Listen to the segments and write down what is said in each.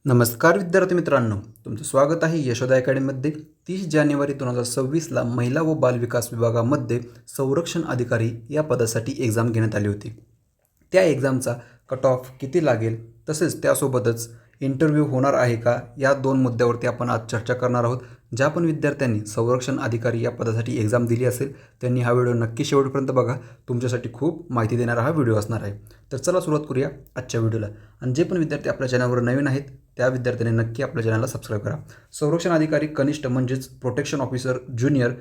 नमस्कार विद्यार्थी मित्रांनो, तुमचं स्वागत आहे यशोदा अकॅडमीमध्ये. 30 जानेवारी 2026ला महिला व बाल विकास विभागामध्ये संरक्षण अधिकारी या पदासाठी एक्झाम घेण्यात आली होती. त्या एक्झामचा कट ऑफ किती लागेल, तसेच त्यासोबतच इंटरव्ह्यू होणार आहे का, या दोन मुद्द्यावरती आपण आज चर्चा करणार आहोत. ज्या पण विद्यार्थ्यांनी संरक्षण अधिकारी या पदासाठी एक्झाम दिली असेल त्यांनी हा व्हिडिओ नक्की शेवटपर्यंत बघा. तुमच्यासाठी खूप माहिती देणारा हा व्हिडिओ असणार आहे. तर चला सुरुवात करूया आजच्या व्हिडिओला. आणि जे पण विद्यार्थी आपल्या चॅनलवर नवीन आहेत त्या विद्यार्थ्यांनी नक्की आपल्या चॅनलला सबस्क्राईब करा. संरक्षण अधिकारी कनिष्ठ म्हणजेच प्रोटेक्शन ऑफिसर ज्युनियर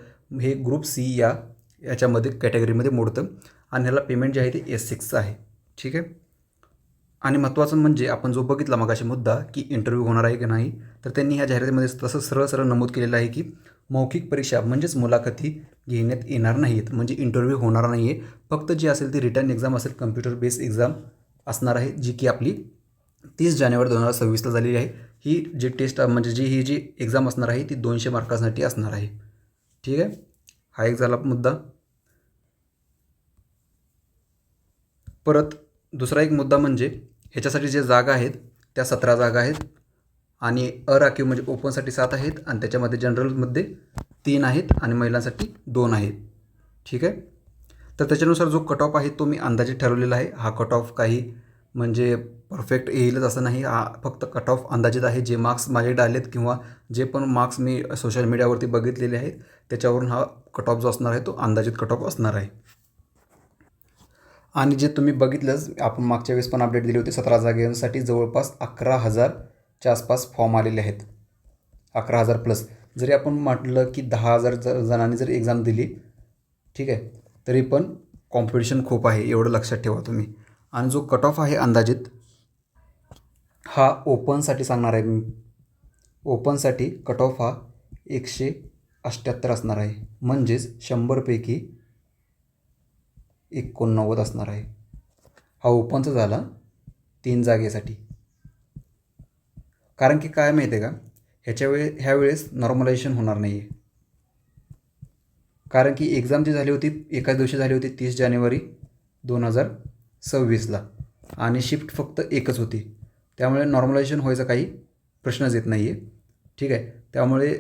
हे ग्रुप सी याच्यामध्ये कॅटेगरीमध्ये मोडतं आणि ह्याला पेमेंट जे आहे ते S6 आहे. ठीक आहे. आणि महत्त्वाचं म्हणजे आपण जो बघितला मगाशी मुद्दा की इंटरव्ह्यू होणार आहे की नाही, तर त्यांनी ह्या जाहिरातीमध्ये तसं सरळ सरळ नमूद केलेलं आहे की मौखिक परीक्षा म्हणजेच मुलाखती घेण्यात येणार नाहीत, म्हणजे इंटरव्ह्यू होणार नाही आहे. फक्त जी असेल ती रिटर्न एक्झाम असेल, कम्प्युटर बेस्ड एक्झाम असणार आहे, जी की आपली 30 जानेवारी 2026ला झालेली आहे. ही जी टेस्ट म्हणजे ही जी एक्झाम असणार आहे ती 200 मार्कासाठी असणार आहे. ठीक आहे. हा एक झाला मुद्दा. परत दुसरा एक मुद्दा म्हणजे ह्याच्यासाठी जे जागा आहेत त्या 17 जागा आहेत आणि अराखीव म्हणजे ओपनसाठी 7 आहेत आणि त्याच्यामध्ये जनरलमध्ये 3 आहेत आणि महिलांसाठी 2 आहेत. ठीक आहे. तर त्याच्यानुसार जो कट ऑफ आहे तो मी अंदाजे ठरवलेला आहे. हा कट ऑफ काही म्हणजे परफेक्ट येईलच असं नाही, हा फक्त कट ऑफ अंदाजित आहे. जे मार्क्स माझ्याकडे आलेत किंवा जे पण मार्क्स मी सोशल मीडियावरती बघितलेले आहेत त्याच्यावरून हा कट ऑफ जो असणार आहे तो अंदाजित कट ऑफ असणार आहे. आणि जे तुम्ही बघितलंच, आपण मागच्या वेळेस पण अपडेट दिली होती, 17 जागांसाठी जवळपास 11,000च्या आसपास फॉर्म आलेले आहेत. 11,000 प्लस. जरी आपण म्हटलं की 10,000 जणांनी जर एक्झाम दिली, ठीक आहे, तरी पण कॉम्पिटिशन खूप आहे, एवढं लक्षात ठेवा तुम्ही. आणि जो कट ऑफ आहे अंदाजित हा ओपनसाठी सांगणार आहे मी. ओपनसाठी कट ऑफ हा 178 असणार आहे, म्हणजेच 100पैकी 89 असणार आहे. हा ओपनचा झाला 3 जागेसाठी. कारण की काय माहिती आहे का, ह्यावेळेस नॉर्मलायझेशन होणार नाही आहे. कारण की एक्झाम जी झाली होती एकाच दिवशी झाली होती 30 जानेवारी 2026ला आणि शिफ्ट फक्त एकच होती. त्यामुळे नॉर्मलायझेशन व्हायचा काही प्रश्नच येत नाही आहे. ठीक आहे. त्यामुळे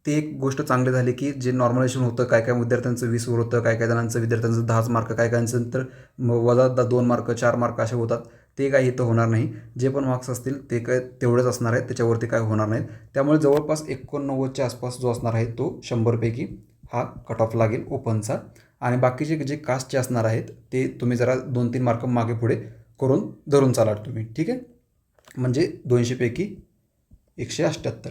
ते एक गोष्ट चांगली झाली की जे नॉर्मलायझेशन होतं, काय काय विद्यार्थ्यांचं 20वर होतं, काय काय जणांचं विद्यार्थ्यांचं 10च मार्क, काय कायांचं तर वजा 2 मार्क 4 मार्क असे होतात. ते काही इथं होणार नाही. जे पण मार्क्स असतील ते काय तेवढेच असणार आहेत, त्याच्यावरती काय होणार नाहीत. त्यामुळे जवळपास 89च्या आसपास जो असणार आहे तो 100पैकी हा कट ऑफ लागेल ओपनचा. आणि बाकीचे जे कास्टचे असणार आहेत ते तुम्ही जरा 2-3 मार्क मागे पुढे करून धरून चालाल तुम्ही. ठीक आहे. म्हणजे 200पैकी 178.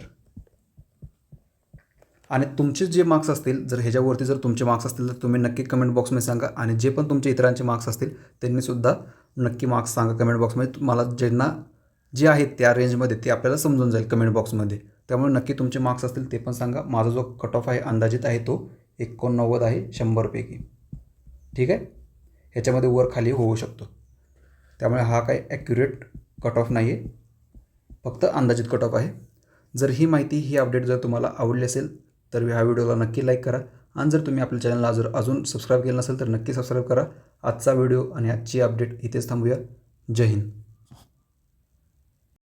आणि तुमचे जे मार्क्स असतील, जर ह्याच्यावरती जर तुमचे मार्क्स असतील तर तुम्ही नक्की कमेंट बॉक्समध्ये सांगा. आणि जे पण तुमचे इतरांचे मार्क्स असतील त्यांनीसुद्धा नक्की मार्क्स सांगा कमेंट बॉक्समध्ये. तुम्हाला ज्यांना जे आहेत त्या रेंजमध्ये ते आपल्याला समजून जाईल कमेंट बॉक्समध्ये. त्यामुळे नक्की तुमचे मार्क्स असतील ते पण सांगा. माझा जो कट ऑफ आहे अंदाजित आहे तो 89 आहे 100पैकी. ठीक आहे. ह्याच्यामध्ये वर खाली होऊ शकतो. त्यामुळे हा काही ॲक्युरेट कट ऑफ नाही आहे, फक्त अंदाजित कट ऑफ आहे. जर ही माहिती ही अपडेट जर तुम्हाला आवडली असेल तर ह्या व्हिडिओला नक्की लाईक करा. आणि जर तुम्ही आपल्या चॅनलला जर अजून सबस्क्राईब केलं नसेल तर नक्की सबस्क्राईब करा. आजचा व्हिडिओ आणि आजची अपडेट इथेच थांबूया. जय हिंद.